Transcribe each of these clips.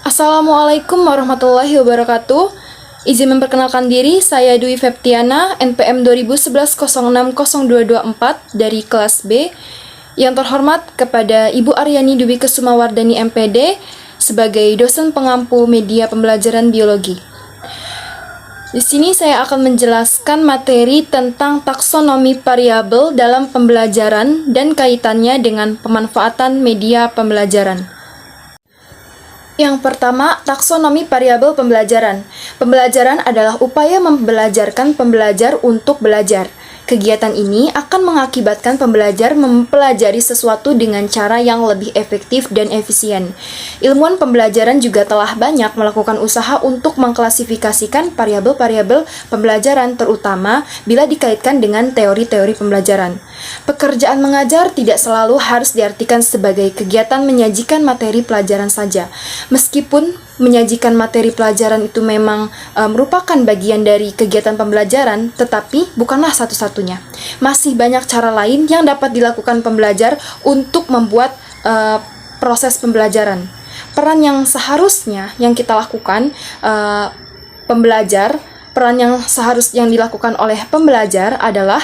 Assalamualaikum warahmatullahi wabarakatuh. Izin memperkenalkan diri, saya Dwi Feptiana, NPM 2011-06-0224 dari kelas B. Yang terhormat kepada Ibu Aryani Dwi Kusumawardani MPD sebagai dosen pengampu media pembelajaran biologi. Di sini saya akan menjelaskan materi tentang taksonomi variabel dalam pembelajaran dan kaitannya dengan pemanfaatan media pembelajaran. Yang pertama, taksonomi variabel pembelajaran. Pembelajaran adalah upaya membelajarkan pembelajar untuk belajar. Kegiatan ini akan mengakibatkan pembelajar mempelajari sesuatu dengan cara yang lebih efektif dan efisien. Ilmuwan pembelajaran juga telah banyak melakukan usaha untuk mengklasifikasikan variabel-variabel pembelajaran, terutama bila dikaitkan dengan teori-teori pembelajaran. Pekerjaan mengajar tidak selalu harus diartikan sebagai kegiatan menyajikan materi pelajaran saja. Meskipun menyajikan materi pelajaran itu memang merupakan bagian dari kegiatan pembelajaran, tetapi bukanlah satu-satunya. Masih banyak cara lain yang dapat dilakukan pembelajar untuk membuat proses pembelajaran. Peran yang seharusnya yang kita lakukan peran yang seharusnya yang dilakukan oleh pembelajar adalah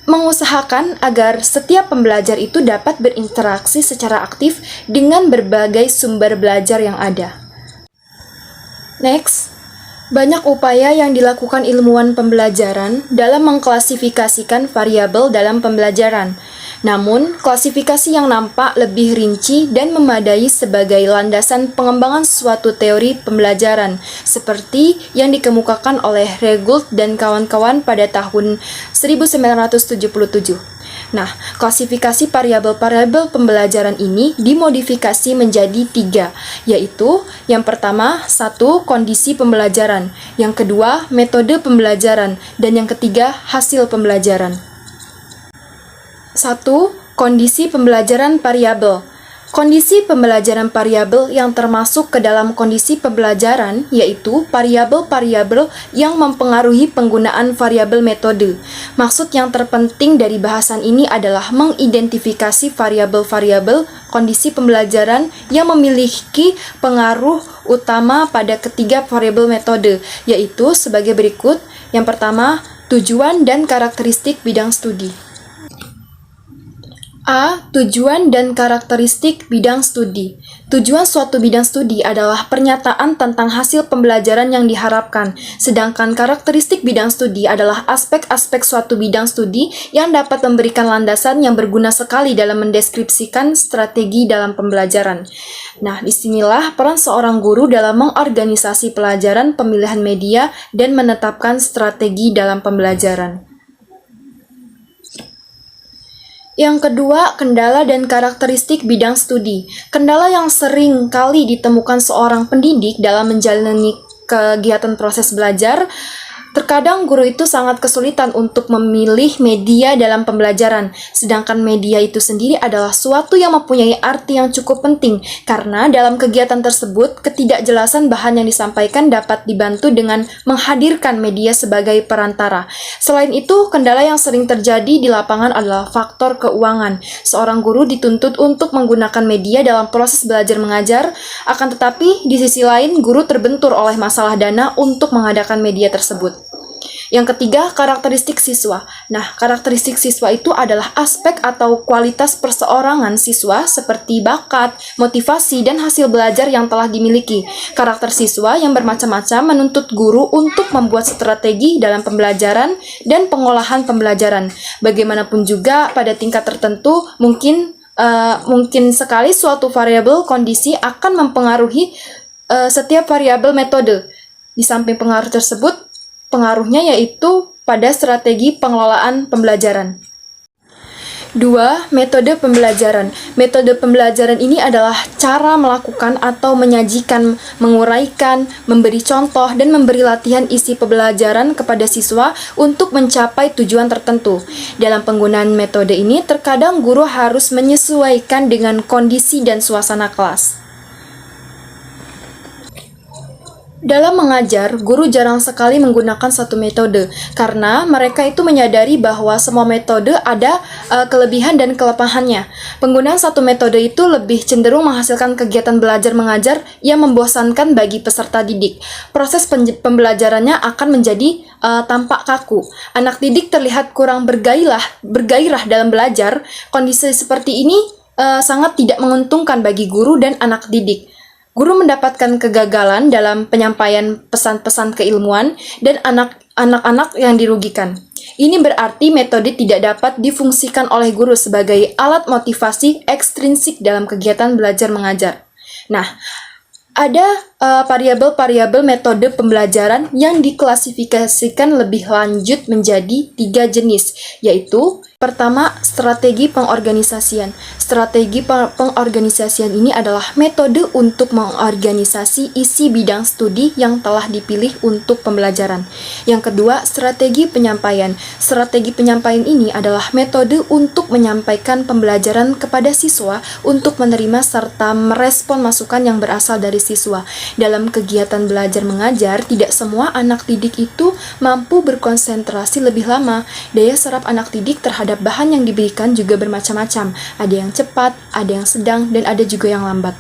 mengusahakan agar setiap pembelajar itu dapat berinteraksi secara aktif dengan berbagai sumber belajar yang ada. Next, banyak upaya yang dilakukan ilmuwan pembelajaran dalam mengklasifikasikan variabel dalam pembelajaran. Namun, klasifikasi yang nampak lebih rinci dan memadai sebagai landasan pengembangan suatu teori pembelajaran, seperti yang dikemukakan oleh Regult dan kawan-kawan pada tahun 1977. Nah, klasifikasi variabel-variabel pembelajaran ini dimodifikasi menjadi 3, yaitu yang pertama, 1. Kondisi pembelajaran, yang kedua, metode pembelajaran, dan yang ketiga, hasil pembelajaran. 1. Kondisi pembelajaran variabel. Kondisi pembelajaran variabel yang termasuk ke dalam kondisi pembelajaran yaitu variabel-variabel yang mempengaruhi penggunaan variabel metode. Maksud yang terpenting dari bahasan ini adalah mengidentifikasi variabel-variabel kondisi pembelajaran yang memiliki pengaruh utama pada ketiga variabel metode, yaitu sebagai berikut. Yang pertama, tujuan dan karakteristik bidang studi. A. Tujuan dan karakteristik bidang studi. Tujuan suatu bidang studi adalah pernyataan tentang hasil pembelajaran yang diharapkan, sedangkan karakteristik bidang studi adalah aspek-aspek suatu bidang studi yang dapat memberikan landasan yang berguna sekali dalam mendeskripsikan strategi dalam pembelajaran. Nah, disinilah peran seorang guru dalam mengorganisasi pelajaran pemilihan media dan menetapkan strategi dalam pembelajaran. Yang kedua, kendala dan karakteristik bidang studi. Kendala yang sering kali ditemukan seorang pendidik dalam menjalani kegiatan proses belajar, terkadang guru itu sangat kesulitan untuk memilih media dalam pembelajaran, sedangkan media itu sendiri adalah suatu yang mempunyai arti yang cukup penting, karena dalam kegiatan tersebut, ketidakjelasan bahan yang disampaikan dapat dibantu dengan menghadirkan media sebagai perantara. Selain itu, kendala yang sering terjadi di lapangan adalah faktor keuangan. Seorang guru dituntut untuk menggunakan media dalam proses belajar mengajar, akan tetapi di sisi lain, guru terbentur oleh masalah dana untuk mengadakan media tersebut. Yang ketiga, karakteristik siswa. Nah, karakteristik siswa itu adalah aspek atau kualitas perseorangan siswa seperti bakat, motivasi, dan hasil belajar yang telah dimiliki. Karakter siswa yang bermacam-macam menuntut guru untuk membuat strategi dalam pembelajaran dan pengolahan pembelajaran. Bagaimanapun juga, pada tingkat tertentu, mungkin sekali suatu variabel kondisi akan mempengaruhi setiap variabel metode. Di samping pengaruh tersebut, pengaruhnya yaitu pada strategi pengelolaan pembelajaran. 2. Metode pembelajaran. Metode pembelajaran ini adalah cara melakukan atau menyajikan, menguraikan, memberi contoh, dan memberi latihan isi pembelajaran kepada siswa untuk mencapai tujuan tertentu. Dalam penggunaan metode ini, terkadang guru harus menyesuaikan dengan kondisi dan suasana kelas. Dalam mengajar, guru jarang sekali menggunakan satu metode karena mereka itu menyadari bahwa semua metode ada kelebihan dan kelemahannya. Penggunaan satu metode itu lebih cenderung menghasilkan kegiatan belajar mengajar yang membosankan bagi peserta didik. Proses pembelajarannya akan menjadi tampak kaku. Anak didik terlihat kurang bergairah dalam belajar. Kondisi seperti ini sangat tidak menguntungkan bagi guru dan anak didik. Guru mendapatkan kegagalan dalam penyampaian pesan-pesan keilmuan dan anak-anak yang dirugikan. Ini berarti metode tidak dapat difungsikan oleh guru sebagai alat motivasi ekstrinsik dalam kegiatan belajar mengajar. Nah, ada variabel-variabel metode pembelajaran yang diklasifikasikan lebih lanjut menjadi 3 jenis, yaitu pertama, strategi pengorganisasian. Strategi pengorganisasian ini adalah metode untuk mengorganisasi isi bidang studi yang telah dipilih untuk pembelajaran. Yang kedua, strategi penyampaian. Strategi penyampaian ini adalah metode untuk menyampaikan pembelajaran kepada siswa untuk menerima serta merespon masukan yang berasal dari siswa. Dalam kegiatan belajar mengajar, tidak semua anak didik itu mampu berkonsentrasi lebih lama. Daya serap anak didik terhadap bahan yang diberikan juga bermacam-macam. Ada yang cepat, ada yang sedang, dan ada juga yang lambat.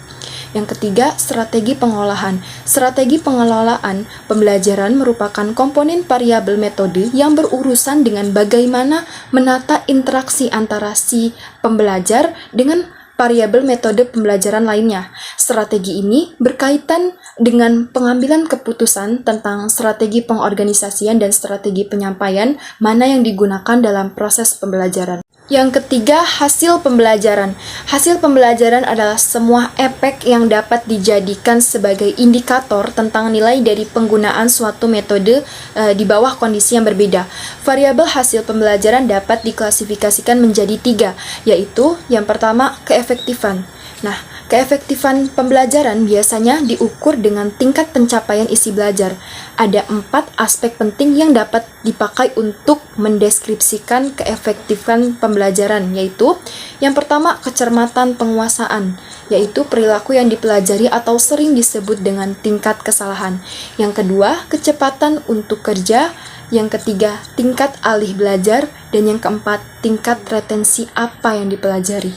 Yang ketiga, strategi pengolahan. Strategi pengelolaan pembelajaran merupakan komponen variabel metode yang berurusan dengan bagaimana menata interaksi antara si pembelajar dengan variabel metode pembelajaran lainnya. Strategi ini berkaitan dengan pengambilan keputusan tentang strategi pengorganisasian dan strategi penyampaian mana yang digunakan dalam proses pembelajaran. Yang ketiga, hasil pembelajaran. Hasil pembelajaran adalah semua efek yang dapat dijadikan sebagai indikator tentang nilai dari penggunaan suatu metode di bawah kondisi yang berbeda. Variabel hasil pembelajaran dapat diklasifikasikan menjadi 3, yaitu yang pertama, keefektifan. Nah, keefektifan pembelajaran biasanya diukur dengan tingkat pencapaian isi belajar. Ada 4 aspek penting yang dapat dipakai untuk mendeskripsikan keefektifan pembelajaran, yaitu yang pertama, kecermatan penguasaan, yaitu perilaku yang dipelajari atau sering disebut dengan tingkat kesalahan. Yang kedua, kecepatan untuk kerja. Yang ketiga, tingkat alih belajar. Dan yang keempat, tingkat retensi apa yang dipelajari.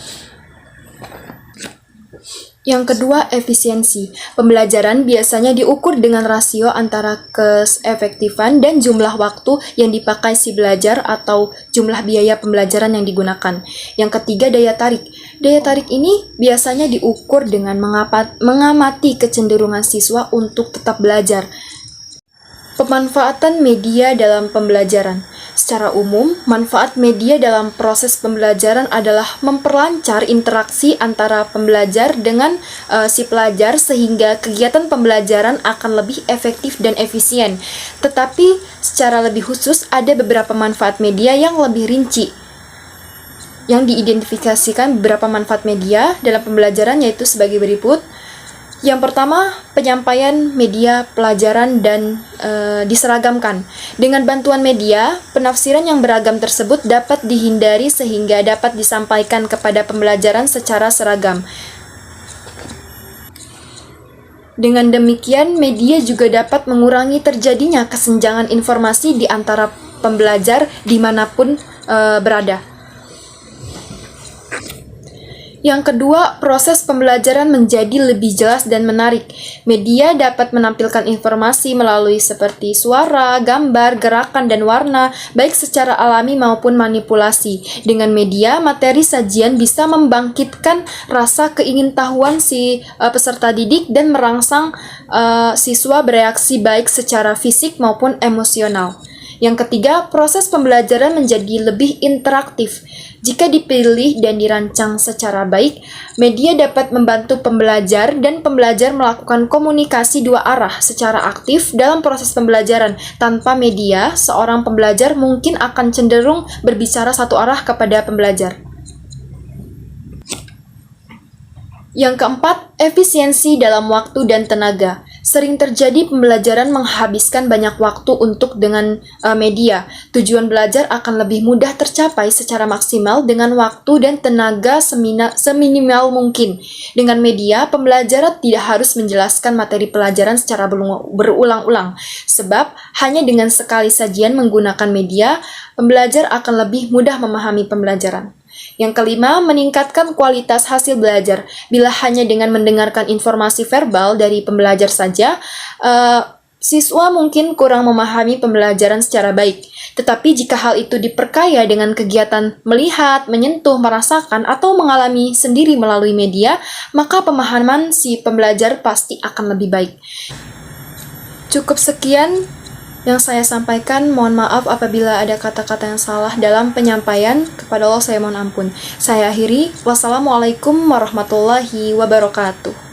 Yang kedua, efisiensi. Pembelajaran biasanya diukur dengan rasio antara keefektifan dan jumlah waktu yang dipakai si belajar atau jumlah biaya pembelajaran yang digunakan. Yang ketiga, daya tarik. Daya tarik ini biasanya diukur dengan mengamati kecenderungan siswa untuk tetap belajar. Pemanfaatan media dalam pembelajaran. Secara umum, manfaat media dalam proses pembelajaran adalah memperlancar interaksi antara pembelajar dengan si pelajar sehingga kegiatan pembelajaran akan lebih efektif dan efisien. Tetapi secara lebih khusus ada beberapa manfaat media yang lebih rinci. Yang diidentifikasikan beberapa manfaat media dalam pembelajaran yaitu sebagai berikut. Yang pertama, penyampaian media pelajaran dan diseragamkan. Dengan bantuan media, penafsiran yang beragam tersebut dapat dihindari sehingga dapat disampaikan kepada pembelajaran secara seragam. Dengan demikian, media juga dapat mengurangi terjadinya kesenjangan informasi di antara pembelajar dimanapun berada. Yang kedua, proses pembelajaran menjadi lebih jelas dan menarik. Media dapat menampilkan informasi melalui seperti suara, gambar, gerakan, dan warna, baik secara alami maupun manipulasi. Dengan media, materi sajian bisa membangkitkan rasa keingintahuan si peserta didik dan merangsang siswa bereaksi baik secara fisik maupun emosional. Yang ketiga, proses pembelajaran menjadi lebih interaktif. Jika dipilih dan dirancang secara baik, media dapat membantu pembelajar dan pembelajar melakukan komunikasi dua arah secara aktif dalam proses pembelajaran. Tanpa media, seorang pembelajar mungkin akan cenderung berbicara satu arah kepada pembelajar. Yang keempat, efisiensi dalam waktu dan tenaga. Sering terjadi pembelajaran menghabiskan banyak waktu dengan media. Tujuan belajar akan lebih mudah tercapai secara maksimal dengan waktu dan tenaga seminimal mungkin. Dengan media, pembelajaran tidak harus menjelaskan materi pelajaran secara berulang-ulang, sebab hanya dengan sekali sajian menggunakan media, pembelajar akan lebih mudah memahami pembelajaran. Yang kelima, meningkatkan kualitas hasil belajar. Bila hanya dengan mendengarkan informasi verbal dari pembelajar saja, siswa mungkin kurang memahami pembelajaran secara baik. Tetapi jika hal itu diperkaya dengan kegiatan melihat, menyentuh, merasakan, atau mengalami sendiri melalui media, maka pemahaman si pembelajar pasti akan lebih baik. Cukup sekian yang saya sampaikan. Mohon maaf apabila ada kata-kata yang salah dalam penyampaian. Kepada Allah saya mohon ampun. Saya akhiri. Wassalamualaikum warahmatullahi wabarakatuh.